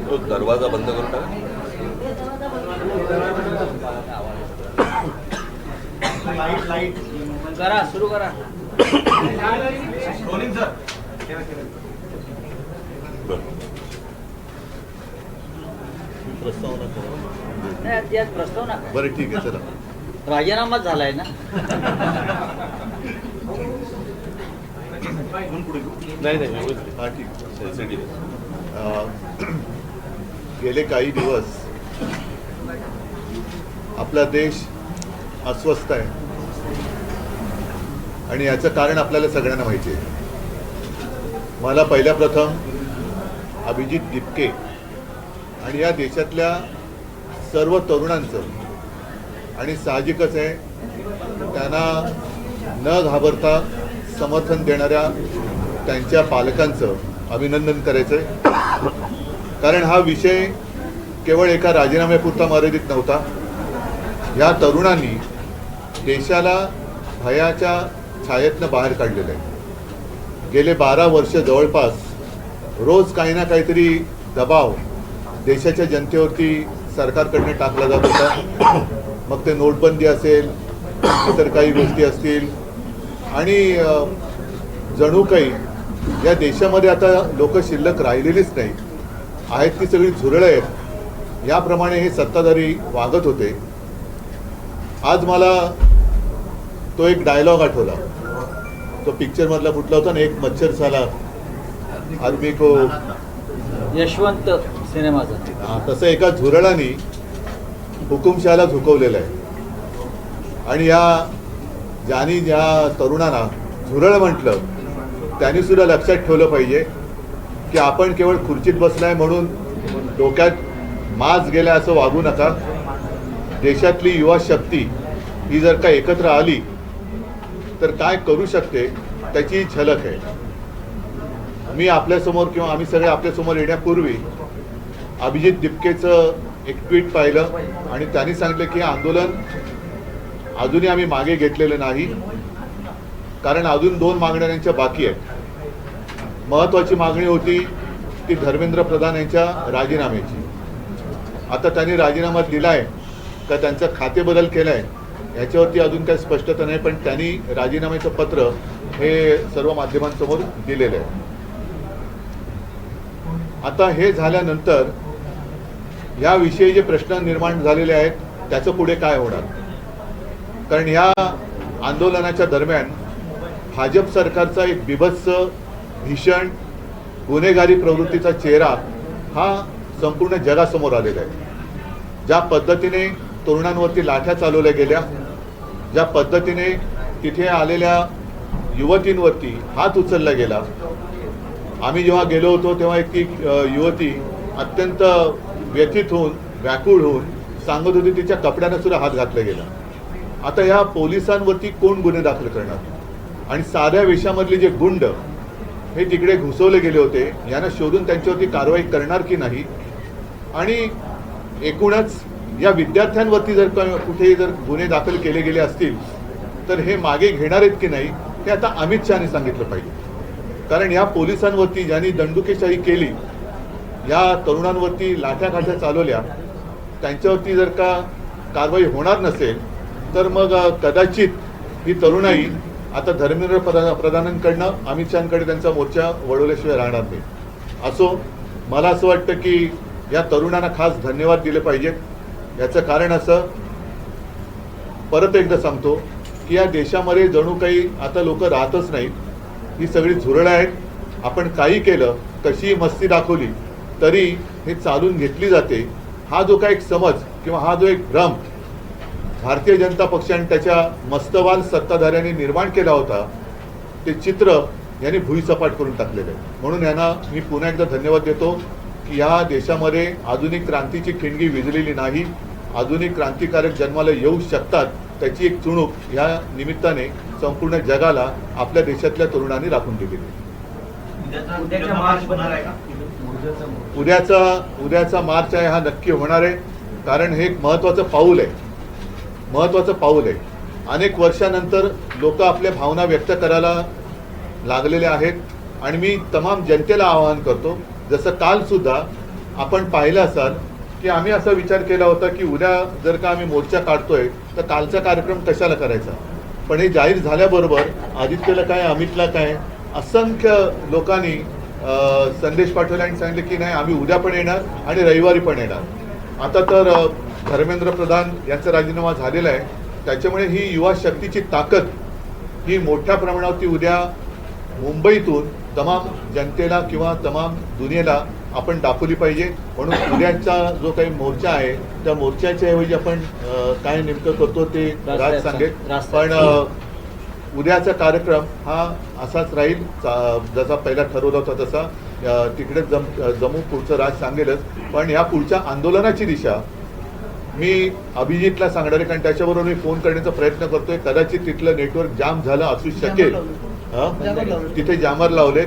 तो दरवाजा बंद करून टाका. लाईट करा, सुरू करा. Rolling sir. प्रस्तावना. बरं ठीक आहे, चला. राजीनामाच झालाय ना. नाही हा ठीक. गेले काही दिवस आपला देश अस्वस्थ आहे आणि याचं कारण आपल्याला सगळ्यांना माहिती आहे. मला पहिल्या प्रथम अभिजित दिपके आणि या देशातल्या सर्व तरुणांचं आणि साहजिकच आहे त्यांना न घाबरता समर्थन देणाऱ्या त्यांच्या पालकांचं अभिनंदन करायचं आहे. कारण हा विषय केवळ एका राजीनाम्यापुरता मर्यादित नव्हता. या तरुणांनी देशाला भयाच्या छायेतनं बाहेर काढलेलं आहे. गेले 12 वर्ष जवळपास रोज काही ना काहीतरी दबाव देशाच्या जनतेवरती सरकारकडनं टाकला जात होता. मग ते नोटबंदी असेल, इतर काही गोष्टी असतील आणि जणू काही या देशामध्ये आता लोक शिल्लक राहिलेलीच नाही आहेत, ती सगळी झुरळं आहेत, याप्रमाणे हे सत्ताधारी वागत होते. आज मला तो एक डायलॉग आठवला. तो पिक्चरमधला कुठला होता ना, एक मच्छर साला आदमी को, यशवंत सिनेमाचा. तसं एका झुरळाने हुकुमशहाला झुकवलेलं आहे. आणि ज्या तरुणांना झुरळ म्हटलं त्यांनी सुद्धा लक्षात ठेवलं पाहिजे की आपण केवळ खुर्चीत बसलाय म्हणून डोक्यात माज गेला असं वागू नका. देशातली युवा शक्ती ही जर का एकत्र आली तर काय करू शकते त्याची झलक आहे. मी आपल्यासमोर किंवा आम्ही सगळे आपल्यासमोर येण्यापूर्वी अभिजित दिपकेचं एक ट्विट पाहिलं आणि त्यांनी सांगितलं की आंदोलन अजूनही आम्ही मागे घेतलेलं नाही, कारण अजून 2 मागण्या त्यांच्या बाकी आहेत. महत्त्वाची मागणी होती ती धर्मेंद्र प्रधान यांच्या राजीनाम्याची. आता त्यांनी राजीनामा दिलाय का त्यांचा खातेबदल केलाय याच्यावरती अजून काही स्पष्टता नाही, पण त्यांनी राजीनाम्याचं पत्र हे सर्व माध्यमांसमोर दिलेलं आहे. आता हे झाल्यानंतर याविषयी जे प्रश्न निर्माण झालेले आहेत त्याचं पुढे काय होणार. कारण या आंदोलनाच्या दरम्यान भाजप सरकारचा एक बिभत्स भीषण गुन्हेगारी प्रवृत्तीचा चेहरा हा संपूर्ण जगासमोर आलेला आहे. ज्या पद्धतीने तरुणांवरती लाठ्या चालवल्या गेल्या, ज्या पद्धतीने तिथे आलेल्या युवतींवरती हात उचलला गेला. आम्ही जेव्हा गेलो होतो तेव्हा एक ती युवती अत्यंत व्यथित होऊन व्याकुळ होऊन सांगत होती तिच्या कपड्यांना सुद्धा हात घातला गेला. आता या पोलिसांवरती कोण गुन्हे दाखल करणार. आणि साध्या वेशामधले जे गुंड हे तिकडे घुसवले गेले होते, यांना शोधून त्यांच्यावरती कारवाई करणार की नाही. आणि एकूणच या विद्यार्थ्यांवरती जर कुठेही जर गुन्हे दाखल केले गेले असतील तर हे मागे घेणार आहेत की नाही हे आता अमित शहानी सांगितलं पाहिजे. कारण या पोलिसांवरती ज्यांनी दंडुकेशाही केली, या तरुणांवरती लाठ्याकाठ्या चालवल्या, त्यांच्यावरती जर का कारवाई होणार नसेल तर मग कदाचित ही तरुणाई आता धर्मेंद्र प्रधानांकडनं अमित शहांकडे त्यांचा मोर्चा वळवल्याशिवाय राहणार नाही. असो, मला असं वाटतं की या तरुणांना खास धन्यवाद दिले पाहिजेत. याचं कारण असं, परत एकदा सांगतो की या देशामध्ये जणू काही आता लोक राहतच नाहीत, ही सगळी झुरळं आहेत. आपण काही केलं, कशी मस्ती दाखवली तरी हे चालून घेतली जाते हा जो काही एक समज किंवा हा जो एक भ्रम भारतीय जनता पक्षाने त्याच्या मस्तवाल सत्ताधाऱ्यांनी निर्माण केला होता, ते चित्र यांनी भुईसपाट करून टाकलेलं आहे. म्हणून यांना मी पुन्हा एकदा धन्यवाद देतो की या देशामध्ये आधुनिक क्रांतीची ठिणगी विझलेली नाही. आधुनिक क्रांतिकारक जन्माला येऊ शकतात, त्याची एक चुणूक या निमित्ताने संपूर्ण जगाला आपल्या देशातल्या तरुणांनी राखून दिलेली आहे. उद्याचा मार्च आहे हा नक्की होणार आहे, कारण हे एक महत्त्वाचं पाऊल आहे. अनेक वर्षानंतर लोक आपल्या भावना व्यक्त करायला लागलेले आहेत आणि मी तमाम जनतेला आवाहन करतो, जसं काल सुद्धा आपण पाहिलं असाल की आम्ही असा विचार केला होता की उद्या जर का आम्ही मोर्चा काढतोय तर कालचा कार्यक्रम कशाला करायचा, पण हे जाहीर झाल्याबरोबर आदित्यला काय, अमितला काय, असंख्य लोकांनी संदेश पाठवले आणि सांगितले की नाही आम्ही उद्या पण येणार आणि रविवारी पण येणार. आता तर धर्मेंद्र प्रधान यांचा राजीनामा झालेला आहे, त्याच्यामुळे ही युवा शक्तीची ताकद ही मोठ्या प्रमाणावरती उद्या मुंबईतून तमाम जनतेला किंवा तमाम दुनियेला आपण दाखवली पाहिजे. म्हणून उद्याचा जो काही मोर्चा आहे त्या मोर्चाच्या ऐवजी आपण काय नेमकं करतो ते राज सांगेल, पण उद्याचा कार्यक्रम हा असाच राहील जसा पहिला ठरवला होता तसा. तिकडे जमू, पुढचं राज सांगेलच, पण या पुढच्या आंदोलनाची दिशा मी अभिजितला सांगणार आहे, कारण त्याच्याबरोबर मी फोन करण्याचा प्रयत्न करतोय. कदाचित तिथलं नेटवर्क जाम झालं असू शकेल, तिथे जामर लावले.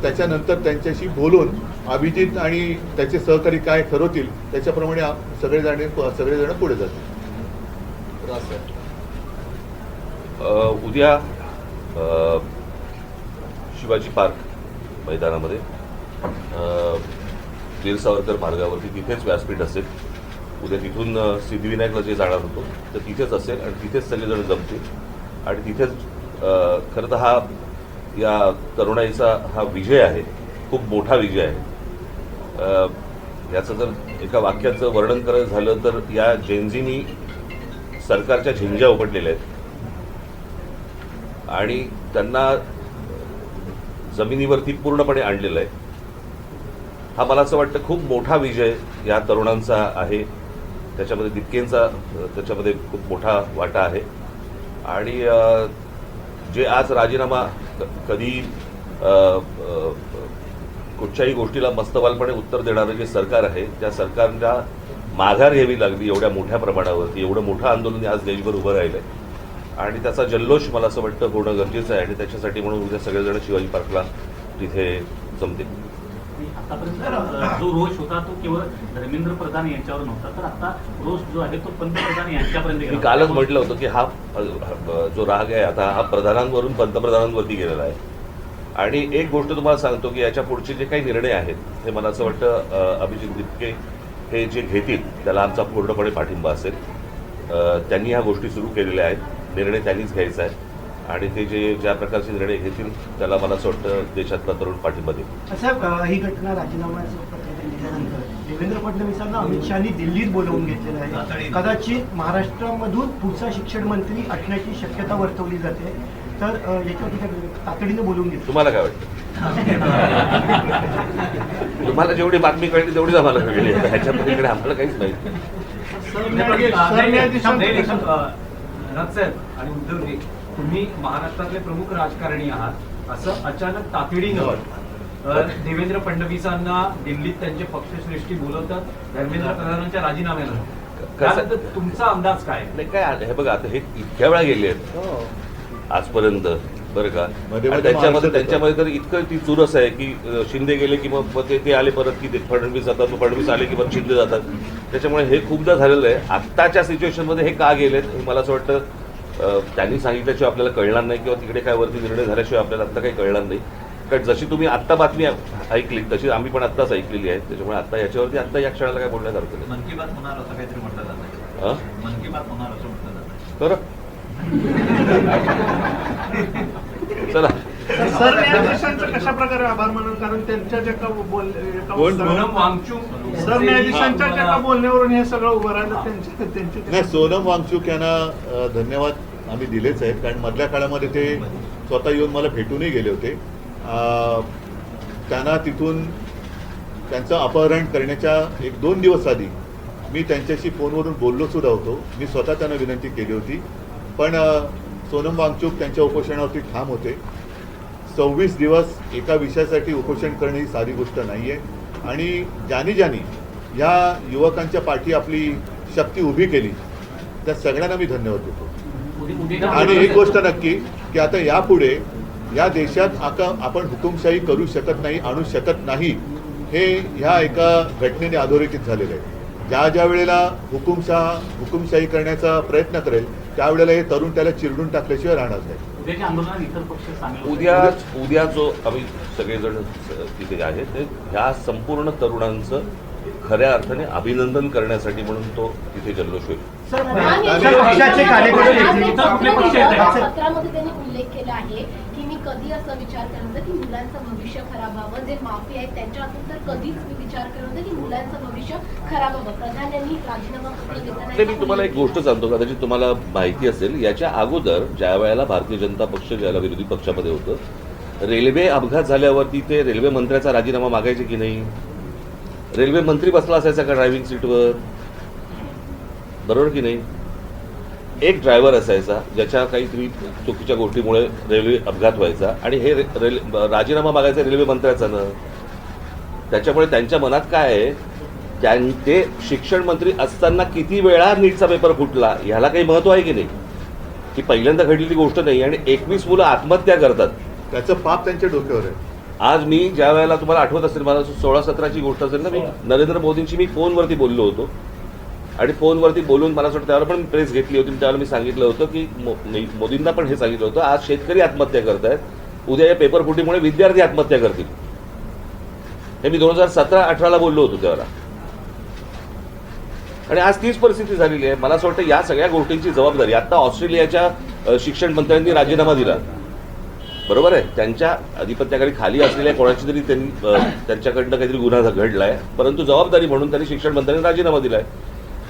त्याच्यानंतर त्यांच्याशी बोलून अभिजित आणि त्याचे सहकारी काय ठरवतील त्याच्याप्रमाणे सगळेजण पुढे जातील. उद्या शिवाजी पार्क मैदानामध्ये वीर सावरकर मार्गावरती तिथेच व्यासपीठ असेल. उद्या तिथून सिद्धिविनायकला जे जाणार होतो तर तिथेच असेल आणि तिथेच सगळेजण जमतील आणि तिथेच खरं तर हा या तरुणाईचा हा विजय आहे, खूप मोठा विजय आहे. याचं जर एका वाक्याचं वर्णन करायचं झालं तर या जेनझीनी सरकारच्या झिंज्या उपटलेल्या आहेत आणि त्यांना जमिनीवरती पूर्णपणे आणलेलं आहे. हा मला असं वाटतं खूप मोठा विजय या तरुणांचा आहे. त्याच्यामध्ये दिपकेंचा त्याच्यामध्ये खूप मोठा वाटा आहे आणि जे आज राजीनामा कधी कुठच्याही गोष्टीला मस्तवालपणे उत्तर देणारं जे सरकार आहे त्या सरकारला माघार घ्यावी लागली एवढ्या मोठ्या प्रमाणावरती. एवढं मोठं आंदोलन आज देशभर उभं राहिलं आहे आणि त्याचा जल्लोष मला असं वाटतं होणं गरजेचं आहे आणि त्याच्यासाठी म्हणून उद्या सगळेजण शिवाजी पार्कला तिथे जमतील. आतापर्यंत जो रोष होता तो केवळ धर्मेंद्र प्रधान यांच्यावर नव्हता, तर आता रोष जो आहे तो पंतप्रधान यांच्यापर्यंत गेला. मी कालच म्हटलं होतं की हा जो राग आहे आता हा प्रधानांवरून पंतप्रधानांवरती गेलेला आहे. आणि एक गोष्ट तुम्हाला सांगतो की याच्या पुढचे जे काही निर्णय आहेत हे मला असं वाटतं अभिजित दिपके हे जे घेतील त्याला आमचा पूर्णपणे पाठिंबा असेल. त्यांनी ह्या गोष्टी सुरू केलेल्या आहेत, निर्णय त्यांनीच घ्यायचा आहे आणि ते ज्या प्रकारचे निर्णय घेतील त्याला मला असं वाटतं देशातला तरुण पाठिंबा देईल. साहेब, ही घटना राजीनाम्याचं पत्र दिल्यानंतर देवेंद्र फडणवीसांना अमित शहानी दिल्लीत बोलवून घेतलेलं आहे. कदाचित महाराष्ट्रामधून पुढचा शिक्षण मंत्री असण्याची शक्यता वर्तवली जाते, तर याच्यावर तातडीने बोलवून घेतलं. तुम्हाला काय वाटतं? तुम्हाला जेवढी बातमी कळली तेवढीच आम्हाला कळली, ह्याच्या पलीकडे आम्हाला काहीच नाही. साहेब आणि उद्धवजी, तुम्ही महाराष्ट्रातले प्रमुख राजकारणी आहात, असं अचानक तातडीनं देवेंद्र फडणवीसांना दिल्लीत त्यांचे पक्षश्रेष्ठी बोलवतात धर्मेंद्र प्रधानांच्या राजीनाम्यानं. तुमचा अंदाज काय? नाही काय हे बघा, आता हे इतक्या वेळा गेले आहेत आजपर्यंत बरं का, आणि त्यांच्यामध्ये तर इतकं ती चुरस आहे की शिंदे गेले की मग ते आले परत की फडणवीस जातात, फडणवीस आले की मग शिंदे जातात. त्याच्यामुळे हे खूपदा झालेलं आहे. आत्ताच्या सिच्युएशनमध्ये हे का गेलेत हे मला असं वाटतं त्यांनी सांगितल्याशिवाय आपल्याला कळणार नाही किंवा तिकडे काय वरती निर्णय झाल्याशिवाय आपल्याला आत्ता काही कळणार नाही. कारण जशी तुम्ही आत्ता बातमी ऐकली तशी आम्ही पण आत्ताच ऐकलेली आहे. त्याच्यामुळे आत्ता याच्यावरती आत्ता या क्षणाला काय बोलण्यासारखं नाही. मन की बात होणार असं काहीतरी म्हटलं जातं, मन की बात होणार असं म्हटलं जातं. बरं चला. सरन्यायाधीशांचा कशा प्रकारे आभार मानून, कारण त्यांच्या जे सरन्यायाधीशांच्या बोलण्यावरून हे सगळं उभं राहिलं. त्यांचे नाही, सोनम वांगचूक यांना धन्यवाद आम्ही दिलेच आहेत, कारण मधल्या काळामध्ये ते स्वतः येऊन मला भेटूनही गेले होते. त्यांना तिथून त्यांचं अपहरण करण्याच्या 1-2 दिवस आधी मी त्यांच्याशी फोनवरून बोललो सुद्धा होतो. मी स्वतः त्यांना विनंती केली होती, पण सोनम वांगचूक त्यांच्या उपोषणावरती ठाम होते. 26 दिवस एका विषयासाठी उपोषण करणे ही साधी गोष्ट नाही आहे आणि ज्यांनी या युवकांच्या पाठी आपली शक्ती उभी केली त्या सगळ्यांना मी धन्यवाद देतो. आणि एक गोष्ट नक्की की आता यापुढे या देशात आपण हुकुमशाही करू शकत नाही, आणू शकत नाही, हे ह्या एका घटनेने अधोरेखित झालेलं आहे. ज्या वेळेला हुकुमशाही करण्याचा प्रयत्न करेल त्यावेळेला हे तरुण त्याला चिरडून टाकल्याशिवाय राहणार नाही. उद्याच्या आंदोलनात इतर पक्ष सामील होतील. उद्या जो आम्ही सगळेजण तिथे आहेत ते ह्या संपूर्ण तरुणांचं खऱ्या अर्थाने अभिनंदन करण्यासाठी म्हणून तो तिथे जल्लोष होईल. सर, पक्षाचे कार्यकर्ते देखील पत्रामध्ये त्यांनी उल्लेख केला आहे की मी कधी असा विचार केला होता की मुलांचं भविष्य खराब व्हावं, जे माफी आहेत त्यांच्या हातून तर कधीच मी विचार केला होता की मुलांचं भविष्य खराब व्हावं. प्रधान यांनी राजीनामा पत्र ते मी तुम्हाला एक देताना गोष्ट सांगतो, कदाचित तुम्हाला माहिती असेल, याच्या अगोदर ज्या वेळेला भारतीय जनता पक्ष ज्याला विरोधी पक्षामध्ये होतं, रेल्वे अपघात झाल्यावरती ते रेल्वे मंत्र्याचा राजीनामा मागायचे की नाही? रेल्वे मंत्री बसला असायचा का ड्रायव्हिंग सीटवर? बरोबर की नाही? एक ड्रायव्हर असायचा ज्याच्या काहीतरी चुकीच्या गोष्टीमुळे रेल्वे अपघात व्हायचा आणि हे राजीनामा मागायचा रेल्वे मंत्र्याचा ना. त्याच्यामुळे त्यांच्या मनात काय आहे, ते शिक्षण मंत्री असताना किती वेळा नीटचा पेपर फुटला ह्याला काही महत्व आहे की नाही? की पहिल्यांदा घडलेली गोष्ट नाही आणि 21 मुलं आत्महत्या करतात. त्याचं पाप त्यांच्या डोक्यावर आहे. आज मी ज्या वेळेला तुम्हाला आठवत असेल, मला 16-17ची गोष्ट असेल ना, मी नरेंद्र मोदींशी मी फोनवरती बोललो होतो आणि फोनवरती बोलून मला असं वाटतं त्यावेळेला पण प्रेस घेतली होती. त्यावेळेला मी सांगितलं होतं की मोदींना पण हे सांगितलं होतं, आज शेतकरी आत्महत्या करतायत, उद्या या पेपर फुटीमुळे विद्यार्थी आत्महत्या करतील. हे मी 2017-18ला बोललो होतो त्यावेळेला. आणि आज तीच परिस्थिती झालेली आहे. मला असं वाटतं या सगळ्या गोष्टींची जबाबदारी आता ऑस्ट्रेलियाच्या शिक्षण मंत्र्यांनी राजीनामा दिला, बरोबर आहे, त्यांच्या अधिपत्याखाली खाली असलेल्या कोणाची तरी त्यांच्याकडनं काहीतरी गुन्हा घडलाय, परंतु जबाबदारी म्हणून त्यांनी शिक्षण मंत्र्यांनी राजीनामा दिलाय.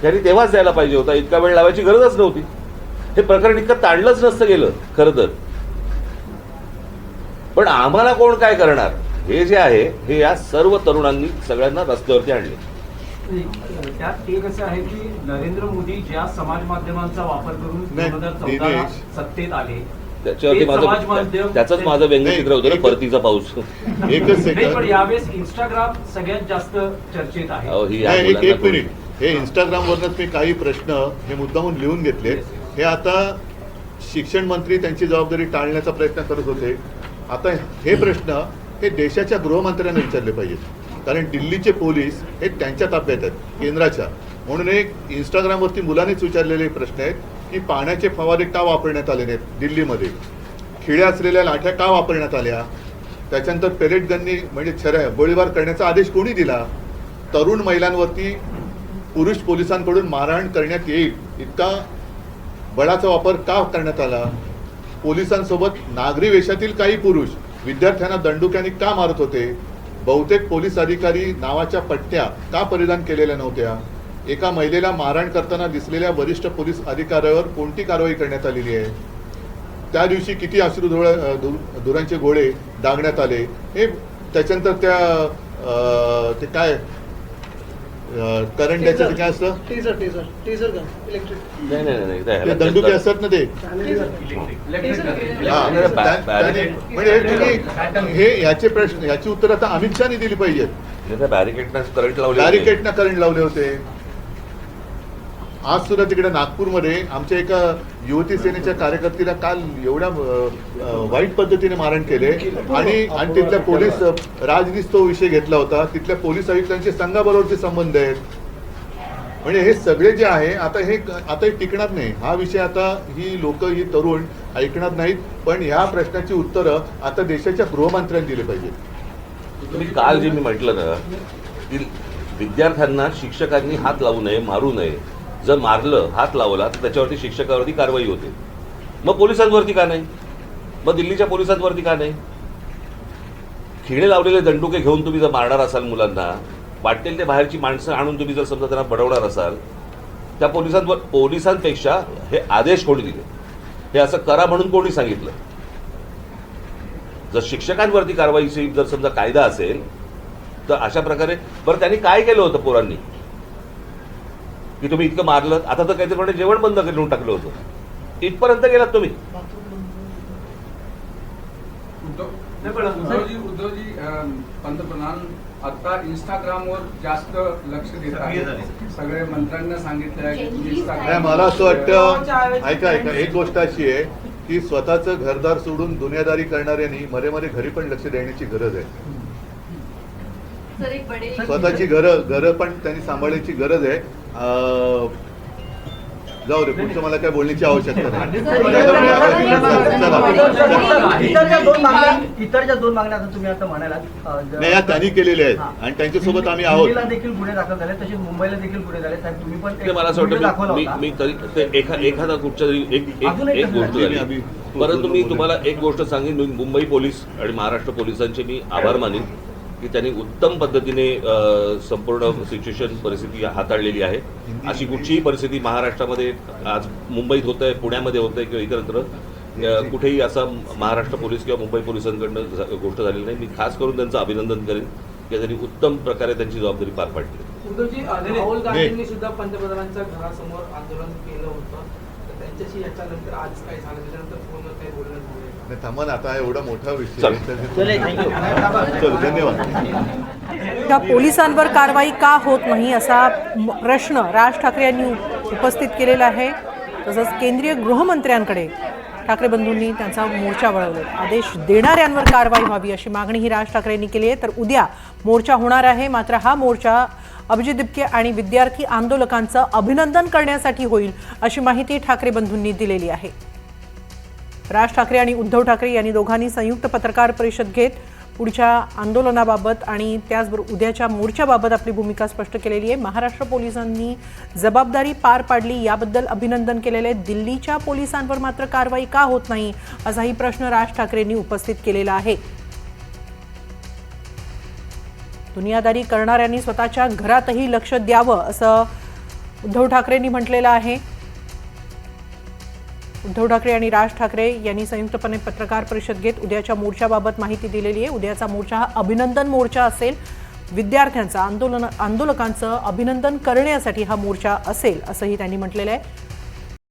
त्यांनी तेव्हाच द्यायला पाहिजे होता, इतका वेळ लावायची गरजच नव्हती. हे प्रकरण इतकं ताणलंच नसतं गेलं खरं तर. पण आम्हाला कोण काय करणार हे जे आहे हे या सर्व तरुणांनी सगळ्यांना रस्त्यावरती आणले. त्यात एक असं आहे की नरेंद्र मोदी ज्या समाज माध्यमांचा वापर करून नाही, 2014 दिनेश. सत्तेत आले, त्याच्यावरती त्याचंच माझं व्यंगचित्र होतं ना, परतीचा पाऊस. एकच नाही, पण सेकंड, यावेळेस इंस्टाग्राम सगळ्यात जास्त चर्चेत आहे. अहो, ही या एक मुलांना मिनिट, हे इंस्टाग्रामवरनच मी काही प्रश्न हे मुद्दामून लिहून घेतले. हे आता शिक्षण मंत्री त्यांची जबाबदारी टाळण्याचा प्रयत्न करत होते. आता हे प्रश्न हे देशाच्या गृहमंत्र्यांना विचारले पाहिजेत, कारण दिल्लीचे पोलीस हे त्यांच्या ताब्यात आहेत, केंद्राच्या. म्हणून एक इंस्टाग्रामवरती मुलांनीच विचारलेले प्रश्न आहेत की पाण्याचे फवारे का वापरण्यात आले नाहीत दिल्लीमध्ये, खिळ्या असलेल्या लाठ्या का वापरण्यात आल्या, त्याच्यानंतर पेलेट गननी म्हणजे गोळीबार करण्याचा आदेश कोणी दिला, तरुण महिलांवरती पुरुष पोलिसांकडून मारहाण करण्यात येईल इतका बळाचा वापर का करण्यात आला, पोलिसांसोबत नागरी वेशातील काही पुरुष विद्यार्थ्यांना दंडुक्याने का मारत होते, बहुतेक पोलीस अधिकारी नावाच्या पट्ट्या का परिधान केलेल्या नव्हत्या, एका महिलेला मारहाण करताना दिसलेल्या वरिष्ठ पोलीस अधिकाऱ्यावर कोणती कारवाई करण्यात आलेली आहे, त्या दिवशी किती धुरांचे गोळे डागण्यात आले, हे त्याच्यानंतर ते काय करंट त्याचं काय असतं, नाही ते दंडुके असतात ना ते. म्हणजे हे याचे प्रश्न याची उत्तर आता अमित शहानी दिली पाहिजेत. बॅरिकेडना करंट लावले, बॅरिकेडना करंट लावले होते. आज सुद्धा तिकडे नागपूरमध्ये आमच्या एका युवती सेनेच्या कार्यकर्त्याला काल एवढ्या वाईट पद्धतीने मारहाण केले आणि तिथल्या पोलीस राजनीस तो विषय घेतला होता. तिथल्या पोलीस आयुक्तांचे संघाबरोबरचे संबंध आहेत. म्हणजे हे सगळे जे आहे आता हे टिकणार नाही. हा विषय आता ही लोक ही तरुण ऐकणार नाहीत. पण ह्या प्रश्नाची उत्तरं आता देशाच्या गृहमंत्र्यांनी दिली पाहिजेत. तुम्ही काल जे मी म्हटलं ना की विद्यार्थ्यांना शिक्षकांनी हात लावू नये, मारू नये, जर मारलं, हात लावला तर त्याच्यावरती शिक्षकावरती कारवाई होते. मग पोलिसांवरती का नाही? मग दिल्लीच्या पोलिसांवरती का नाही? खिळे लावलेले दंडुके घेऊन तुम्ही जर मारणार असाल मुलांना, वाटेल ते बाहेरची माणसं आणून तुम्ही जर समजा त्यांना बडवणार असाल, त्या पोलिसांपेक्षा हे आदेश कोणी दिले, हे असं करा म्हणून कोणी सांगितलं? जर शिक्षकांवरती कारवाईची जर समजा कायदा असेल तर अशा प्रकारे बरं त्यांनी काय केलं होतं पोरांनी? की तुम्ही इतकं मारलं, आता तर काहीतरी म्हणे जेवण बंद करून टाकलं होतं, इथपर्यंत गेलात तुम्ही. उद्धवजी पंतप्रधान आता इंस्टाग्रामवर जास्त लक्ष देत आहेत. सगळे मंत्र्यांना सांगितलं आहे की तुम्ही नाही, मला असं वाटतं, ऐका एक गोष्ट अशी आहे की स्वतःचं घरदार सोडून दुनियादारी करणाऱ्यांनी मरे घरी पण लक्ष देण्याची गरज आहे. स्वतःची घरं पण त्यांनी सांभाळण्याची गरज आहे. जाऊ दे, पुढचं मला काय बोलण्याची आवश्यकता नाही. इतर ज्या दोन मागण्या आता तुम्ही आता म्हणालात नाही, या त्यांनी केलेल्या आहेत आणि त्यांच्यासोबत आम्ही आहोत. दिल्लीला देखील गुन्हे दाखल झाले, तसेच मुंबईला देखील गुन्हे झाले. साहेब तुम्ही पण ते मला असं वाटतं मी तरी ते एखादा कुठच्या तरी एक गोष्ट झाली. परंतु मी तुम्हाला एक गोष्ट सांगेन, मुंबई पोलीस आणि महाराष्ट्र पोलिसांचे मी आभार मानेन की त्यांनी उत्तम पद्धतीने संपूर्ण सिच्युएशन परिस्थिती हाताळलेली आहे. अशी कुठचीही परिस्थिती महाराष्ट्रामध्ये आज मुंबईत होत आहे, पुण्यामध्ये होत आहे किंवा इतरत्र कुठेही असा महाराष्ट्र पोलीस किंवा मुंबई पोलिसांकडनं गोष्ट झालेली नाही. मी खास करून त्यांचं अभिनंदन करेन की त्यांनी उत्तम प्रकारे त्यांची जबाबदारी पार पाडली. उद्धवजी, राहुल गांधींनी सुद्धा पंतप्रधानांच्या घरासमोर आंदोलन केलं होतं, तर त्यांच्याशी याच्यानंतर आज काय झालं, त्याच्यानंतर पूर्ण काही बोलणं झालं? नाही, थांबा ना, आता एवढा मोठा विषय चल. चल, धन्यवाद. त्या पोलिसांवर कारवाई का होत नाही असा प्रश्न राज ठाकरे यांनी उपस्थित केलेला आहे. तसंच केंद्रीय गृहमंत्र्यांकडे ठाकरे बंधूंनी त्यांचा मोर्चा वळवला. आदेश देणाऱ्यांवर कारवाई व्हावी अशी मागणी ही राज ठाकरे यांनी केली आहे. तर उद्या मोर्चा होणार आहे, मात्र हा मोर्चा अभिजित दिपके आणि विद्यार्थी आंदोलकांचं अभिनंदन करण्यासाठी होईल अशी माहिती ठाकरे बंधूंनी दिलेली आहे. राज ठाकरे आणि उद्धव ठाकरे यांनी दोघांनी संयुक्त पत्रकार परिषद घेत पुढच्या आंदोलनाबाबत आणि त्याचबरोबर उद्याच्या मोर्चाबाबत आपली भूमिका स्पष्ट केलेली आहे. महाराष्ट्र पोलिसांनी जबाबदारी पार पाडली याबद्दल अभिनंदन केलेले आहे. दिल्लीच्या पोलिसांवर मात्र कारवाई का होत नाही असाही प्रश्न राज ठाकरेंनी उपस्थित केलेला आहे. दुनियादारी करणाऱ्यांनी स्वतःच्या घरातही लक्ष द्यावं असं उद्धव ठाकरेंनी म्हटलेलं आहे. उद्धव ठाकरे आणि राज ठाकरे यांनी संयुक्तपणे पत्रकार परिषद घेत उद्याच्या मोर्चाबाबत माहिती दिलेली आहे. उद्याचा मोर्चा हा अभिनंदन मोर्चा असेल. विद्यार्थ्यांचा आंदोलकांचं अभिनंदन करण्यासाठी हा मोर्चा असेल असंही त्यांनी म्हटलेलं आहे.